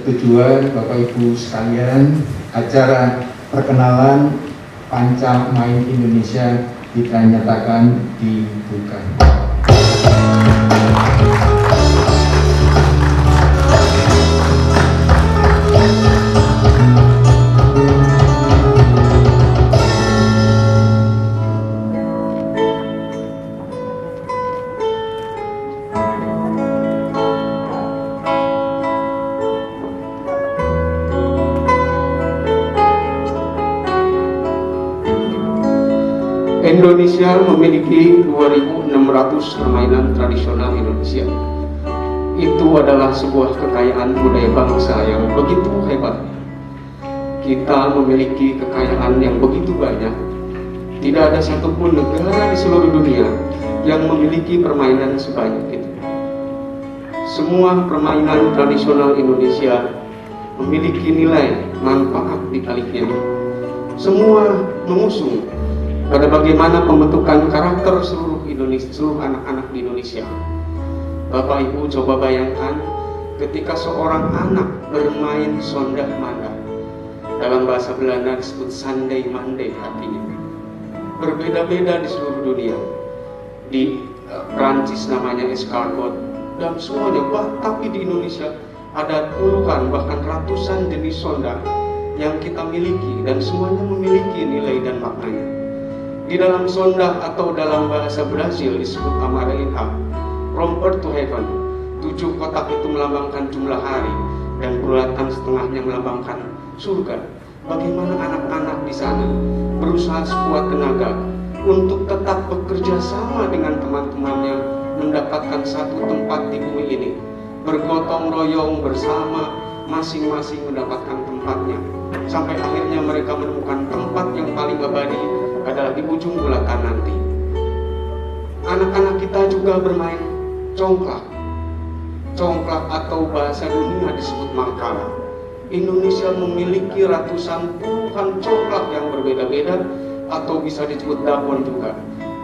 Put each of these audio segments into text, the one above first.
persetujuan Bapak Ibu sekalian, acara perkenalan Panca Main Indonesia kita nyatakan dibuka. Indonesia memiliki 2.600 permainan tradisional Indonesia. Itu adalah sebuah kekayaan budaya bangsa yang begitu hebat. Kita memiliki kekayaan yang begitu banyak. Tidak ada satupun negara di seluruh dunia yang memiliki permainan sebanyak itu. Semua permainan tradisional Indonesia memiliki nilai manfaat di baliknya. Semua mengusung pada bagaimana pembentukan karakter seluruh anak-anak di Indonesia. Bapak Ibu coba bayangkan ketika seorang anak bermain sondah mandah. Dalam bahasa Belanda disebut Sunday Monday artinya. Berbeda-beda di seluruh dunia. Di Prancis namanya escargot dan semuanya. Tapi di Indonesia ada puluhan bahkan ratusan jenis sondah yang kita miliki dan semuanya memiliki nilai dan maknanya. Di dalam sondah atau dalam bahasa Brasil disebut Amarelinha, from earth to heaven. 7 kotak itu melambangkan jumlah hari dan bulatan setengahnya melambangkan surga. Bagaimana anak-anak di sana berusaha sekuat tenaga untuk tetap bekerja sama dengan teman-temannya mendapatkan satu tempat di bumi ini, bergotong royong bersama, masing-masing mendapatkan tempatnya, sampai akhirnya mereka menemukan tempat yang paling abadi adalah di ujung bulatan nanti. Anak-anak kita juga bermain congklak. Congklak atau bahasa dunia disebut mangkala. Indonesia memiliki ratusan puluhan congklak yang berbeda-beda atau bisa disebut dapon juga.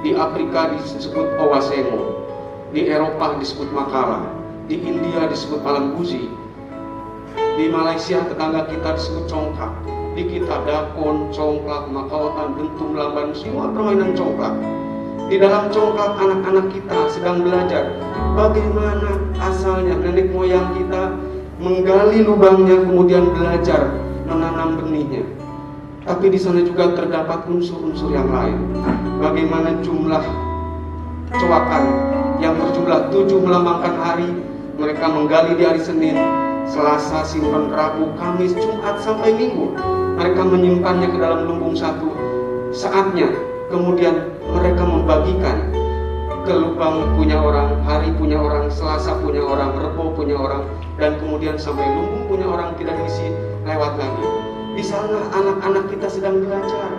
Di Afrika disebut owasemo, di Eropa disebut makala, di India disebut palambuzi, di Malaysia tetangga kita disebut congklak. Di kita dakon, congklak, makautan, dentum, lamban, semua permainan congklak. Di dalam congklak anak-anak kita sedang belajar bagaimana asalnya nenek moyang kita menggali lubangnya kemudian belajar menanam benihnya. Tapi di sana juga terdapat unsur-unsur yang lain. Bagaimana jumlah coakan yang berjumlah 7 melambangkan hari, mereka menggali di hari Senin, Selasa, simpan Rabu, Kamis, Jumat sampai Minggu. Mereka menyimpannya ke dalam lumbung satu. Saatnya kemudian mereka membagikan ke lubang punya orang, hari punya orang, Selasa punya orang, Rebo punya orang, dan kemudian sampai lumbung punya orang tidak diisi lewat lagi. Di sana anak-anak kita sedang belajar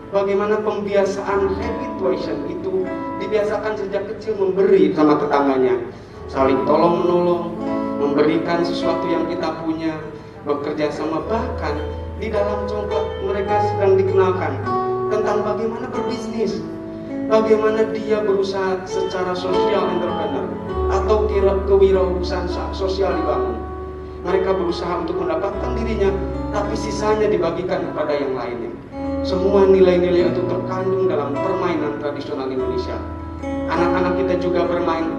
bagaimana pembiasaan habituation itu dibiasakan sejak kecil memberi sama tetangganya, saling tolong menolong, memberikan sesuatu yang kita punya, bekerja sama. Bahkan di dalam congklak mereka sedang dikenalkan tentang bagaimana berbisnis, bagaimana dia berusaha secara sosial entrepreneur atau kewirausahaan sosial dibangun. Mereka berusaha untuk mendapatkan dirinya, tapi sisanya dibagikan kepada yang lainnya. Semua nilai-nilai itu terkandung dalam permainan tradisional Indonesia. Anak-anak kita juga bermain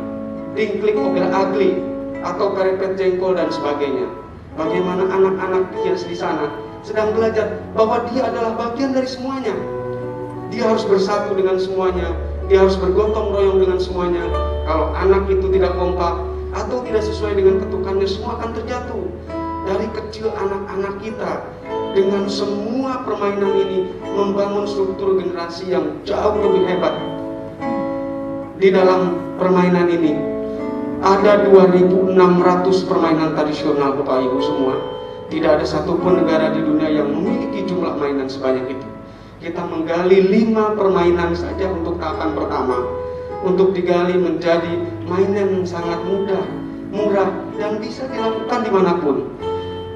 dingklik ogel agli atau perepet jengkol dan sebagainya. Bagaimana anak-anak di sana sedang belajar bahwa dia adalah bagian dari semuanya. Dia harus bersatu dengan semuanya, dia harus bergotong royong dengan semuanya. Kalau anak itu tidak kompak atau tidak sesuai dengan ketukannya, semua akan terjatuh. Dari kecil anak-anak kita dengan semua permainan ini membangun struktur generasi yang jauh lebih hebat. Di dalam permainan ini ada 2.600 permainan tradisional, Bapak Ibu semua. Tidak ada satupun negara di dunia yang memiliki jumlah mainan sebanyak itu. Kita menggali 5 permainan saja untuk tahapan pertama. Untuk digali menjadi mainan yang sangat mudah, murah, dan bisa dilakukan dimanapun.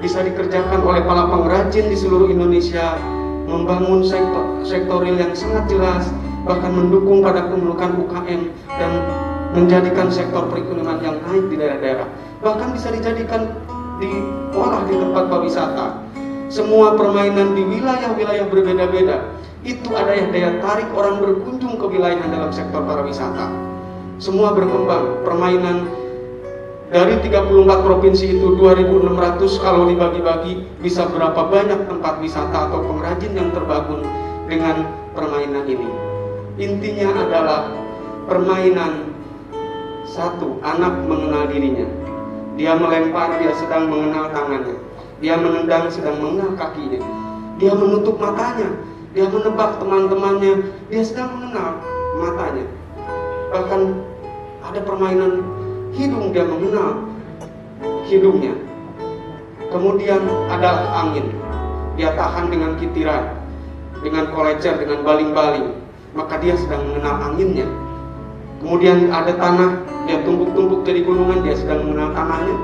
Bisa dikerjakan oleh para pengrajin di seluruh Indonesia, membangun sektoril yang sangat jelas, bahkan mendukung pada pembentukan UKM dan menjadikan sektor perekonomian yang naik di daerah-daerah. Bahkan bisa dijadikan di sekolah di tempat pariwisata, semua permainan di wilayah-wilayah berbeda-beda, itu ada yang daya tarik orang berkunjung ke wilayah dalam sektor pariwisata. Semua berkembang, permainan dari 34 provinsi itu 2.600 kalau dibagi-bagi bisa berapa banyak tempat wisata atau pengrajin yang terbangun dengan permainan ini. Intinya adalah permainan satu, anak mengenal dirinya. Dia melempar, dia sedang mengenal tangannya. Dia menendang, sedang mengenal kakinya. Dia menutup matanya, dia menebak teman-temannya, dia sedang mengenal matanya. Bahkan ada permainan hidung, dia mengenal hidungnya. Kemudian ada angin, dia tahan dengan kitiran, dengan kolecer, dengan baling-baling, maka dia sedang mengenal anginnya. Kemudian ada tanah, dia tumpuk-tumpuk jadi gunungan, dia sedang mengenal tanahnya.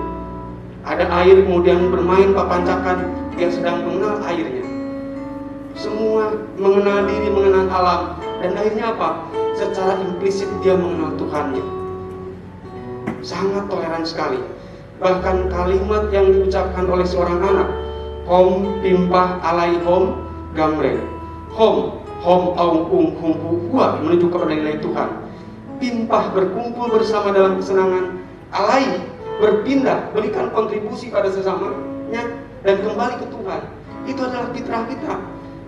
Ada air, kemudian bermain papancakan, dia sedang mengenal airnya. Semua mengenal diri, mengenal alam, dan akhirnya apa? Secara implisit dia mengenal Tuhannya. Sangat toleran sekali. Bahkan kalimat yang diucapkan oleh seorang anak, hom pimpah alai hom gamre, hom aung hum hua, menuju kepada nilai Tuhan. Pimpah, berkumpul bersama dalam kesenangan, alai, berpindah, berikan kontribusi pada sesamanya, dan kembali ke Tuhan. Itu adalah fitrah kita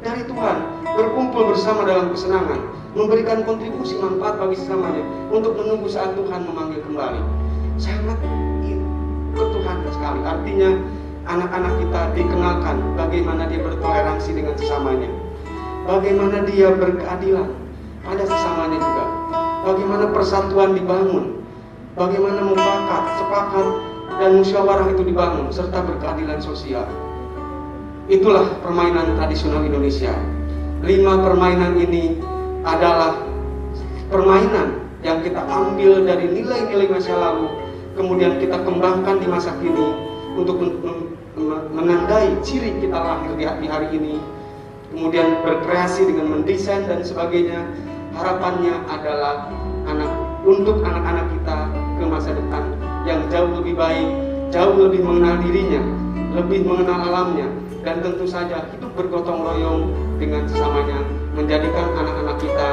dari Tuhan, berkumpul bersama dalam kesenangan, memberikan kontribusi manfaat bagi sesamanya, untuk menunggu saat Tuhan memanggil kembali. Sangat ketuhanan sekali. Artinya anak-anak kita dikenalkan bagaimana dia bertoleransi dengan sesamanya, bagaimana dia berkeadilan pada sesamanya juga, bagaimana persatuan dibangun, bagaimana mufakat, sepakat, dan musyawarah itu dibangun, serta berkeadilan sosial. Itulah permainan tradisional Indonesia. 5 permainan ini adalah permainan yang kita ambil dari nilai-nilai masa lalu, kemudian kita kembangkan di masa kini untuk menandai ciri kita lahir di hari ini, kemudian berkreasi dengan mendesain dan sebagainya. Harapannya adalah untuk anak-anak kita ke masa depan yang jauh lebih baik, jauh lebih mengenal dirinya, lebih mengenal alamnya, dan tentu saja hidup bergotong royong dengan sesamanya, menjadikan anak-anak kita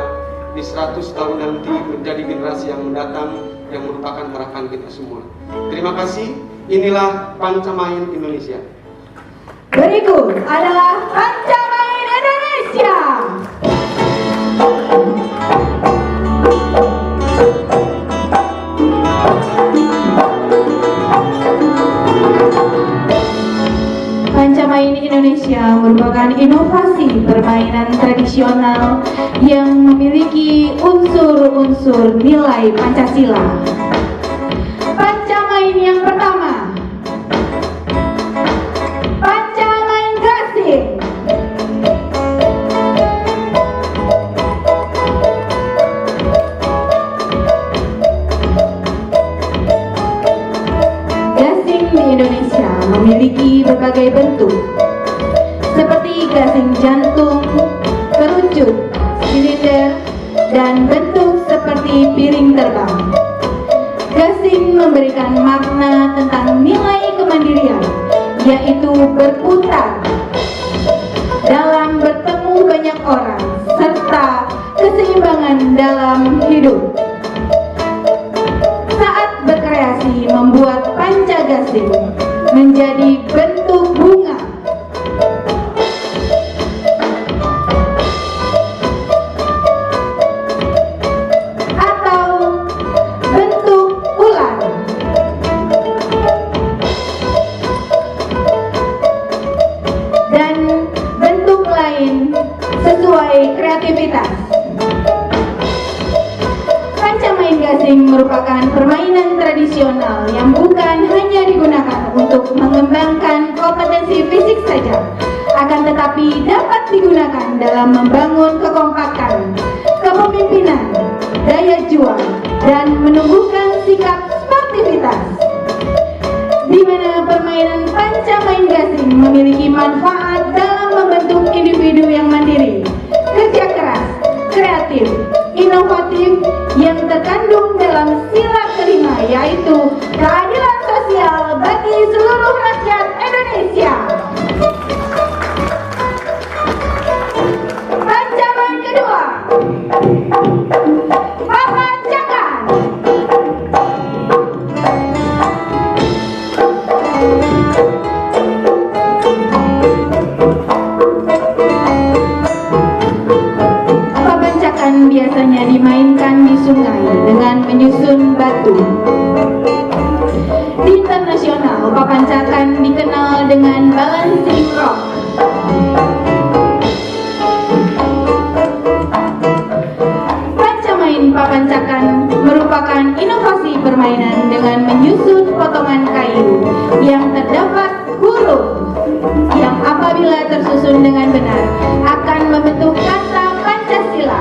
di 100 tahun nanti menjadi generasi yang mendatang yang merupakan harapan kita semua. Terima kasih. Inilah Pancamain Indonesia. Berikut adalah Pancamain Indonesia. Pancamain Indonesia merupakan inovasi permainan tradisional yang memiliki unsur-unsur nilai Pancasila. Pancamain yang pertama, Pancamain gasing. Gasing di Indonesia memiliki berbagai bentuk, seperti gasing jantung, kerucut, silinder, dan bentuk seperti piring terbang. Gasing memberikan makna tentang nilai kemandirian, yaitu berputar dalam bertemu banyak orang, serta keseimbangan dalam hidup. Saat berkreasi membuat panca gasing menjadi bentuk bunga, atau bentuk ular, dan bentuk lain sesuai kreativitas. Pancamain gasing merupakan permainan tradisional yang bukan hanya digunakan untuk mengembangkan kompetensi fisik saja, akan tetapi dapat digunakan dalam membangun kekompakan, kepemimpinan, daya juang, dan menumbuhkan sikap sportivitas. Di mana permainan Pancamain gasing memiliki manfaat dalam membentuk individu yang mandiri, kerja keras, kreatif, inovatif, yang terkandung dalam sila kelima, yaitu keadilan sosial bagi seluruh rakyat Indonesia. menyusun batu. Di internasional, papancakan dikenal dengan balancing rock. Pancamain papancakan merupakan inovasi permainan dengan menyusun potongan kayu yang terdapat huruf yang apabila tersusun dengan benar akan membentuk kata Pancasila,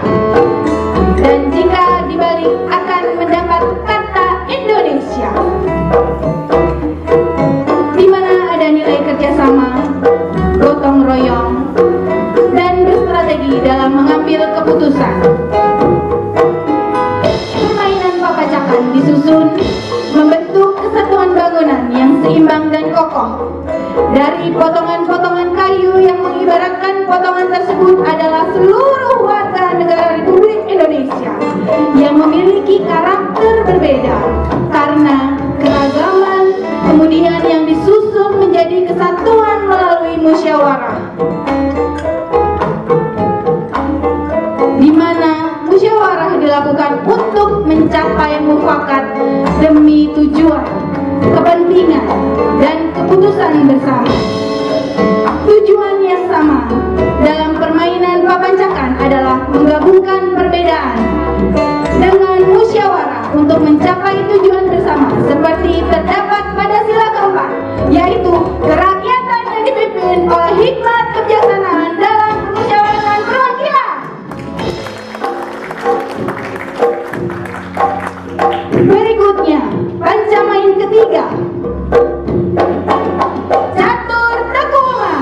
dan jika dibalik akan mendapat kata Indonesia, di mana ada nilai kerjasama, gotong royong, dan berstrategi dalam mengambil keputusan. Permainan papancakan disusun membentuk kesatuan bangunan yang seimbang dan kokoh. Dari potongan-potongan kayu yang mengibaratkan potongan tersebut adalah seluruh warga negara Republik Indonesia yang memiliki karakter berbeda karena keragaman, kemudian yang disusun menjadi kesatuan melalui musyawarah, di mana musyawarah dilakukan untuk mencapai mufakat demi tujuan, kepentingan, dan keputusan bersama. Tujuannya sama dalam permainan papancakan adalah menggabungkan perbedaan dengan musyawarah untuk mencapai tujuan bersama seperti terdapat pada sila keempat, yaitu kerakyatan yang dipimpin oleh hikmat kebijaksanaan dalam permusyawaratan perwakilan. Berikutnya, pancamain ketiga, catur tekuma.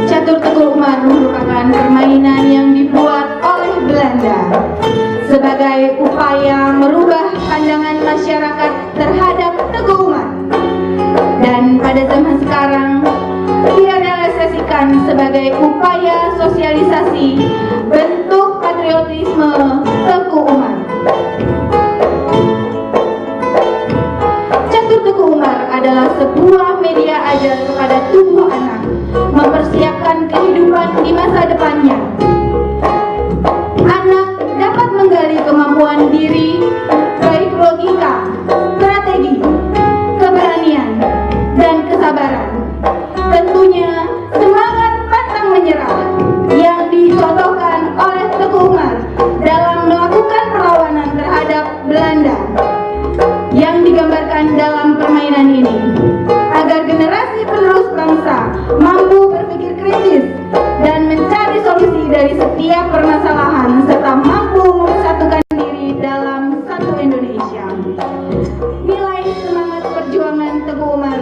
Catur tekuma merupakan permainan yang dibuat oleh Belanda sebagai upaya merubah pandangan masyarakat terhadap Teguh Umar, dan pada zaman sekarang direalisasikan sebagai upaya sosialisasi bentuk patriotisme Teguh Umar. Catur Teguh Umar adalah sebuah media ajar kepada tubuh anak, mempersiapkan kehidupan di masa depannya. Anak dapat menggali kemampuan diri, baik logika, strategi, keberanian, dan kesabaran. Tentunya semangat pantang menyerah yang dicontohkan oleh Teguh Umar dalam melakukan perlawanan terhadap Belanda yang digambarkan dalam permainan ini, agar generasi penerus bangsa mampu berpikir kritis dan mencari solusi dari setiap permasalahan serta mampu mempersatukan diri dalam satu Indonesia. Nilai semangat perjuangan Teguh Umar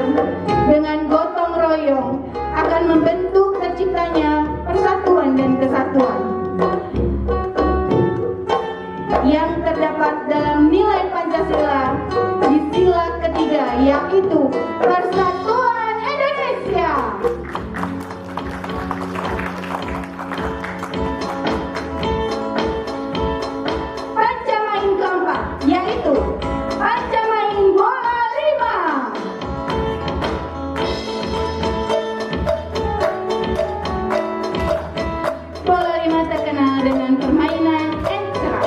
dengan gotong royong akan membentuk terciptanya persatuan dan kesatuan yang terdapat dalam nilai Pancasila di sila ketiga, yaitu Persatuan Indonesia. Pancamain keempat, yaitu pancamain bola lima. Bola lima terkenal dengan permainan ekstra.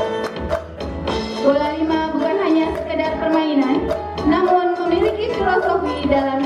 Bola lima bukan hanya sekedar permainan, namun memiliki filosofi dalam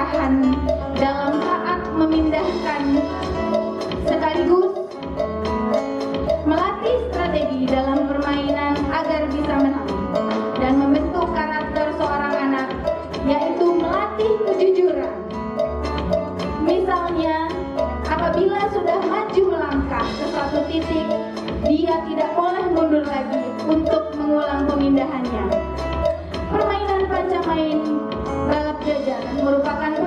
keserakahan dalam saat memindahkan, sekaligus melatih strategi dalam permainan agar bisa menang dan membentuk karakter seorang anak, yaitu melatih kejujuran. Misalnya, apabila sudah maju melangkah ke suatu titik, dia tidak boleh mundur lagi untuk mengulang pemindahannya. Permainan pancamain balap jajar merupakan